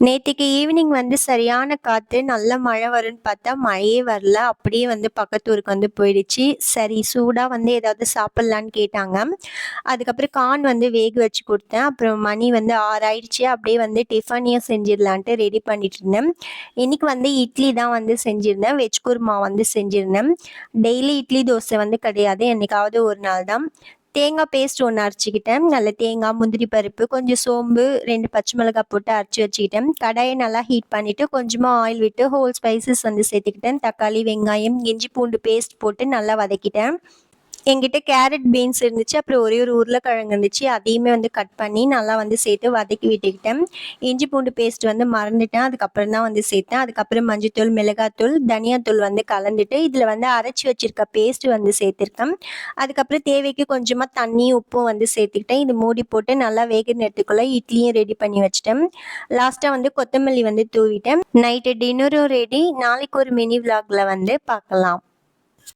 நேத்திக்கு ஈவினிங் வந்து சரியான காத்து, நல்ல மழை வரும்ன்னு பார்த்தா, மழையே வரல. அப்படியே வந்து பக்கத்து ஊருக்கு வந்து போயிடுச்சு. சரி சூடா வந்து ஏதாவது சாப்பிடலான்னு கேட்டாங்க. அதுக்கப்புறம் கார்ன் வந்து வேக வச்சு குடுத்தேன். அப்புறம் மணி வந்து 6 ஆயிடுச்சு. அப்படியே வந்து டிஃபனையும் செஞ்சிடலான்ட்டு ரெடி பண்ணிட்டு இருந்தேன். இன்னைக்கு வந்து இட்லி தான் வந்து செஞ்சிருந்தேன். வெஜ் குருமா வந்து செஞ்சிருந்தேன். டெய்லி இட்லி, தோசை வந்து கிடையாது. என்னைக்காவது ஒரு நாள் தான். தேங்காய் பேஸ்ட் ஒன்று அரைச்சிக்கிட்டேன். அதில் தேங்காய், முந்திரி பருப்பு, கொஞ்சம் சோம்பு, 2 பச்சை மிளகாய் போட்டு அரைச்சி வச்சுக்கிட்டேன். கடாயை நல்லா ஹீட் பண்ணிவிட்டு கொஞ்சமாக ஆயில் விட்டு ஹோல் ஸ்பைசஸ் வந்து சேர்த்துக்கிட்டேன். தக்காளி, வெங்காயம், இஞ்சி பூண்டு பேஸ்ட் போட்டு நல்லா வதக்கிட்டேன். என்கிட்ட கேரட், பீன்ஸ் இருந்துச்சு. அப்புறம் ஒரே ஒரு உருளைக்கிழங்கு இருந்துச்சு. அதையுமே வந்து கட் பண்ணி நல்லா வந்து சேர்த்து வதக்கி விட்டுக்கிட்டேன். இஞ்சி பூண்டு பேஸ்ட் வந்து மறந்துட்டேன். அதுக்கப்புறம் தான் வந்து சேர்த்தேன். அதுக்கப்புறம் மஞ்சள்தூள், மிளகாத்தூள், தனியாத்தூள் வந்து கலந்துட்டு இதில் வந்து அரைச்சி வச்சிருக்க பேஸ்ட் வந்து சேர்த்துருக்கேன். அதுக்கப்புறம் தேவைக்கு கொஞ்சமாக தண்ணி, உப்பும் வந்து சேர்த்துக்கிட்டேன். இது மூடி போட்டு நல்லா வேக நேரத்துக்குள்ளே இட்லியும் ரெடி பண்ணி வச்சிட்டேன். லாஸ்ட்டாக வந்து கொத்தமல்லி வந்து தூவிட்டேன். Night டின்னரும் ready. நாளைக்கு ஒரு மினி விலாகில் வந்து பார்க்கலாம்.